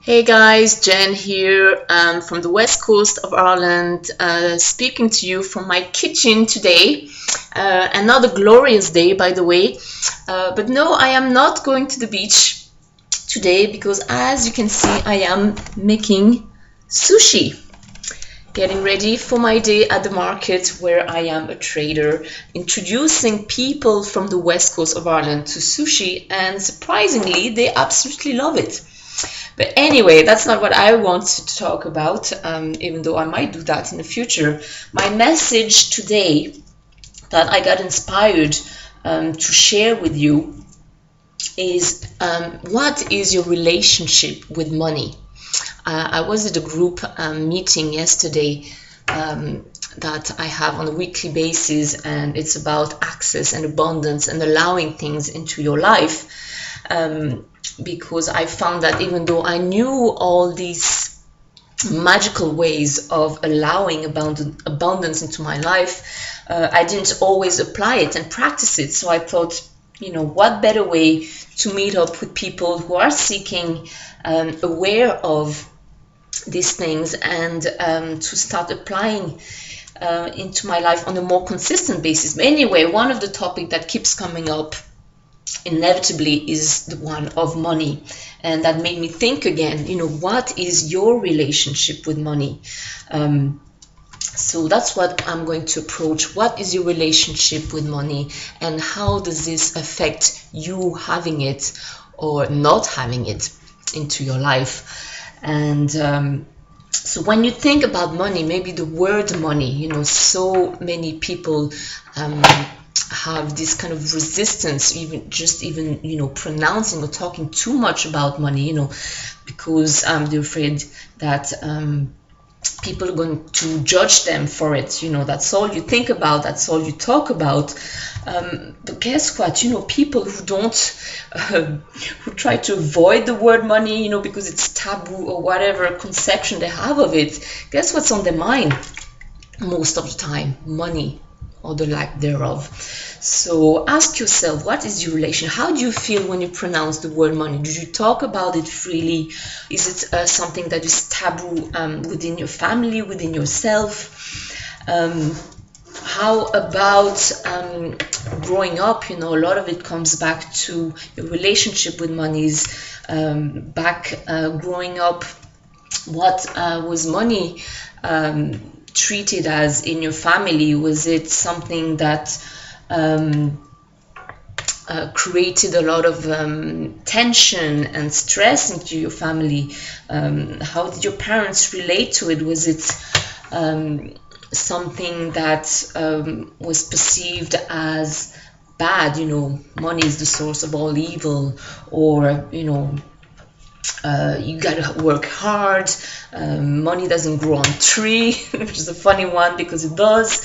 Hey guys, Jen here from the west coast of Ireland, speaking to you from my kitchen today. Another glorious day, by the way. But no, I am not going to the beach today because, as you can see, I am making sushi. Getting ready for my day at the market where I am a trader, introducing people from the west coast of Ireland to sushi, and surprisingly, they absolutely love it. But anyway, that's not what I want to talk about, even though I might do that in the future. My message today that I got inspired to share with you is what is your relationship with money? I was at a group meeting yesterday that I have on a weekly basis, and it's about access and abundance and allowing things into your life. Because I found that even though I knew all these magical ways of allowing abundance into my life, I didn't always apply it and practice it. So I thought, what better way to meet up with people who are seeking, aware of these things, and to start applying into my life on a more consistent basis. But anyway, one of the topics that keeps coming up inevitably is the one of money, and that made me think again, what is your relationship with money? So that's what I'm going to approach. What is your relationship with money, and how does this affect you having it or not having it into your life? And so when you think about money, maybe the word money, so many people have this kind of resistance, even pronouncing or talking too much about money, because they're afraid that people are going to judge them for it. That's all you think about, that's all you talk about. But guess what? People who don't, who try to avoid the word money, because it's taboo or whatever conception they have of it, guess what's on their mind most of the time? Money, or the lack thereof. So ask yourself, what is your relation? How do you feel when you pronounce the word money? Do you talk about it freely? Is it something that is taboo within your family, within yourself? How about growing up? A lot of it comes back to your relationship with monies. Growing up, what was money treated as in your family? Was it something that created a lot of tension and stress into your family? How did your parents relate to it? Was it something that was perceived as bad? Money is the source of all evil, or you gotta work hard, money doesn't grow on tree, which is a funny one because it does.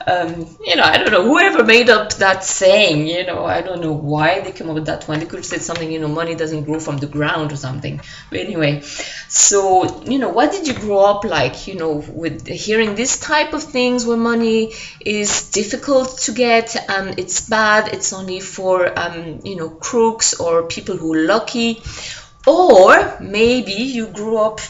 I don't know, whoever made up that saying, I don't know why they came up with that one. They could have said something, money doesn't grow from the ground or something. But anyway, so, what did you grow up like, with hearing this type of things, where money is difficult to get, it's bad, it's only for, crooks or people who are lucky? Or maybe you grew up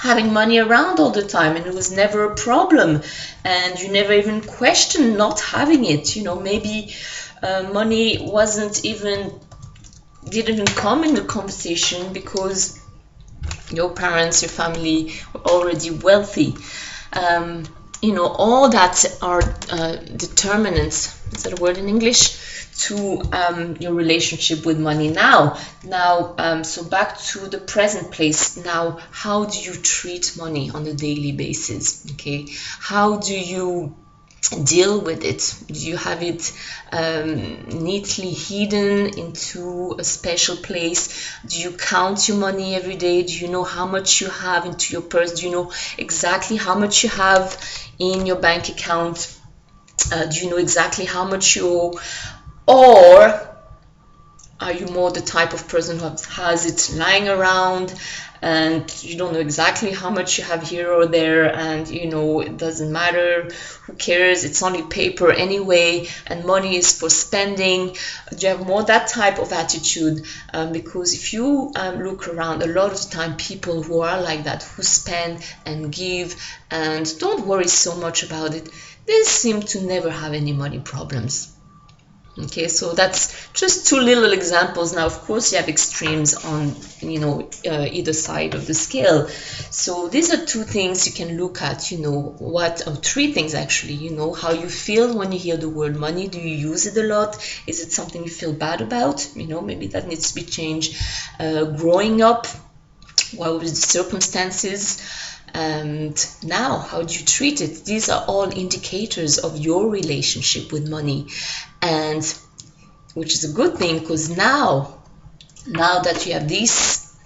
having money around all the time and it was never a problem, and you never even questioned not having it. Maybe money didn't even come in the conversation because your parents, your family were already wealthy. All that are determinants, is that a word in English, to your relationship with money. Now, so back to the present place. Now, how do you treat money on a daily basis? Okay, how do you deal with it? Do you have it neatly hidden into a special place? Do you count your money every day? Do you know how much you have into your purse? Do you know exactly how much you have in your bank account? Do you know exactly how much you owe? Or are you more the type of person who has it lying around, and you don't know exactly how much you have here or there, and you know, it doesn't matter, who cares, it's only paper anyway, and money is for spending. You have more that type of attitude, because if you look around, a lot of time people who are like that, who spend and give and don't worry so much about it, they seem to never have any money problems. Okay, so that's just two little examples. Now, of course, you have extremes on, you know, either side of the scale. So these are two things you can look at, you know, three things actually, you know, how you feel when you hear the word money. Do you use it a lot? Is it something you feel bad about? You know, maybe that needs to be changed. Growing up, what were the circumstances? And now, how do you treat it? These are all indicators of your relationship with money, and which is a good thing, because now that you have this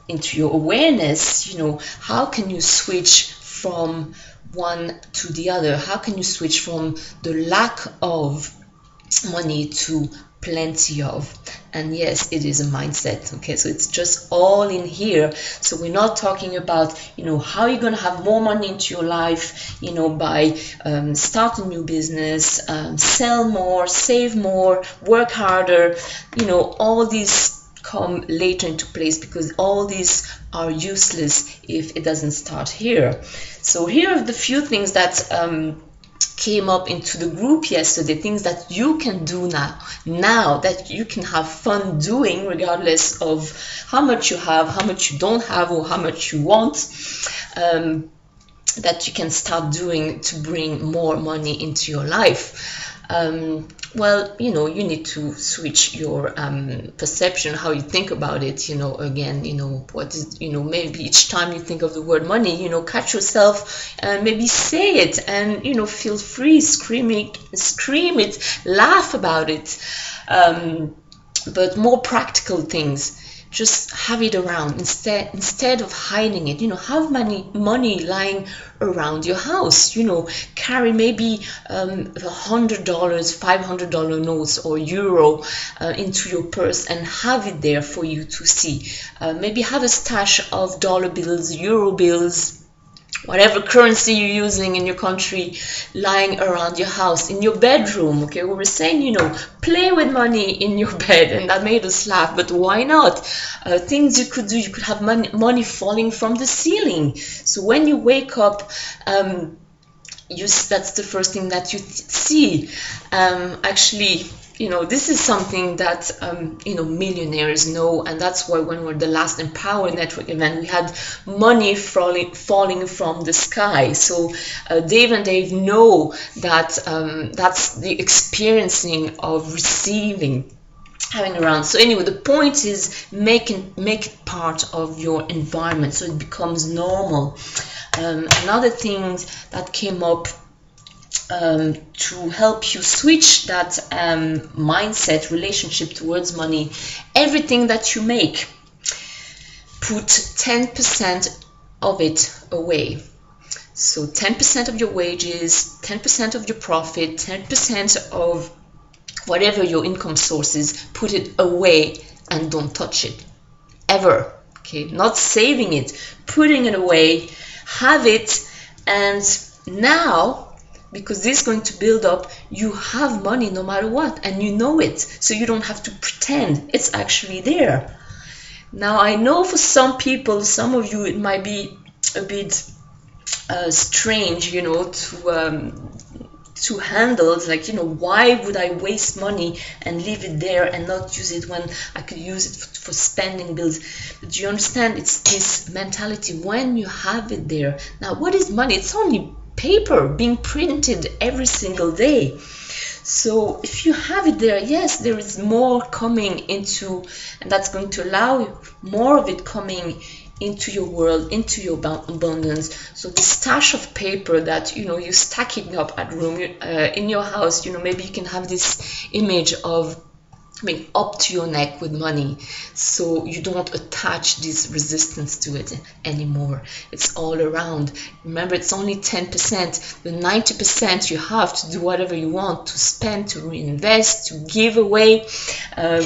into your awareness, you know, how can you switch from one to the other? How can you switch from the lack of money to plenty of? And yes, it is a mindset. Okay, so it's just all in here. So we're not talking about, you know, how you're going to have more money into your life, you know, by start a new business, sell more, save more, work harder. You know, all these come later into place, because all these are useless if it doesn't start here. So here are the few things that came up into the group yesterday, things that you can do now that you can have fun doing, regardless of how much you have, how much you don't have, or how much you want, that you can start doing to bring more money into your life. Well, you know, you need to switch your perception, how you think about it. You know, again, you know, what is, you know, maybe each time you think of the word money, you know, catch yourself and maybe say it, and, you know, feel free, scream it, laugh about it. But more practical things, just have it around instead of hiding it. You know, have money lying around your house. You know, carry maybe $100, $500 notes or euro into your purse, and have it there for you to see. Maybe have a stash of dollar bills, euro bills, whatever currency you're using in your country, lying around your house, in your bedroom. Okay, we were saying, you know, play with money in your bed, and that made us laugh, but why not? Things you could do, you could have money falling from the ceiling. So when you wake up, that's the first thing that you see. Actually, you know, this is something that, you know, millionaires know, and that's why when we were the last Empower Network event, we had money falling from the sky. So Dave and Dave know that that's the experiencing of receiving, having around. So anyway, the point is make it part of your environment, so it becomes normal. Another thing that came up, to help you switch that mindset, relationship towards money, everything that you make, put 10% of it away. So 10% of your wages, 10% of your profit, 10% of whatever your income source is, put it away and don't touch it ever. Okay, not saving it, putting it away, have it. And now, because this is going to build up, you have money no matter what, and you know it, so you don't have to pretend, it's actually there. Now, I know for some people, some of you, it might be a bit strange, you know, to handle. It's like, you know, why would I waste money and leave it there and not use it when I could use it for spending bills? But you understand, it's this mentality when you have it there. Now, what is money? It's only paper being printed every single day. So if you have it there, yes, there is more coming into, and that's going to allow more of it coming into your world, into your abundance. So the stash of paper that, you know, you're stacking up at room in your house, you know, maybe you can have this image of being up to your neck with money, so you don't attach this resistance to it anymore. It's all around. Remember, it's only 10%. The 90% you have to do whatever you want, to spend, to reinvest, to give away,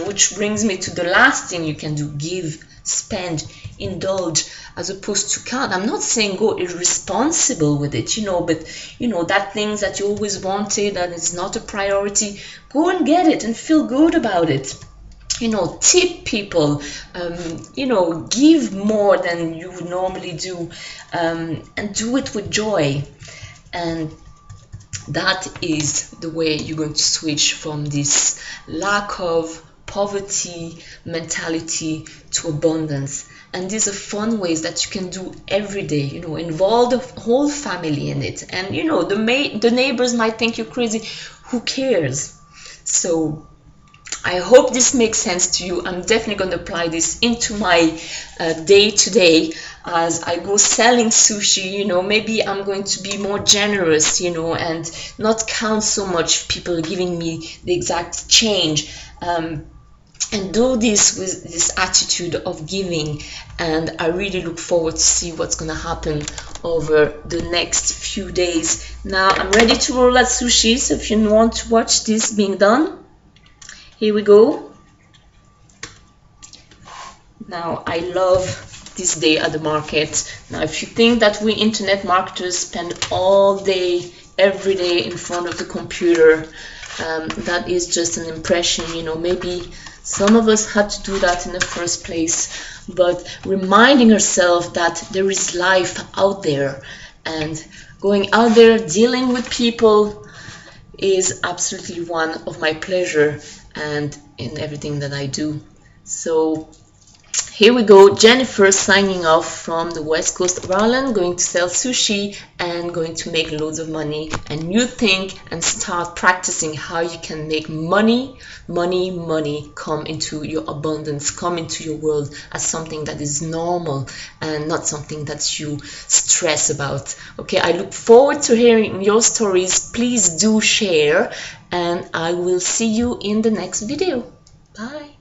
which brings me to the last thing you can do: give, spend, indulge as opposed to count. I'm not saying go irresponsible with it, but that things that you always wanted that is not a priority, go and get it and feel good about it. Tip people, give more than you would normally do, and do it with joy. And that is the way you're going to switch from this lack of poverty mentality to abundance. And these are fun ways that you can do every day, involve the whole family in it. And the neighbors might think you're crazy. Who cares? So I hope this makes sense to you. I'm definitely going to apply this into my day-to-day as I go selling sushi. Maybe I'm going to be more generous, and not count so much people giving me the exact change, and do this with this attitude of giving. And I really look forward to see what's going to happen over the next few days. Now I'm ready to roll that sushi, so if you want to watch this being done, here we go. Now I love this day at the market. Now if you think that we internet marketers spend all day, every day in front of the computer, that is just an impression. Maybe some of us had to do that in the first place, but reminding ourselves that there is life out there, and going out there dealing with people is absolutely one of my pleasure and in everything that I do. So here we go, Jennifer signing off from the west coast of Ireland, going to sell sushi and going to make loads of money. And you think and start practicing how you can make money come into your abundance, come into your world as something that is normal and not something that you stress about. Okay, I look forward to hearing your stories. Please do share, and I will see you in the next video. Bye.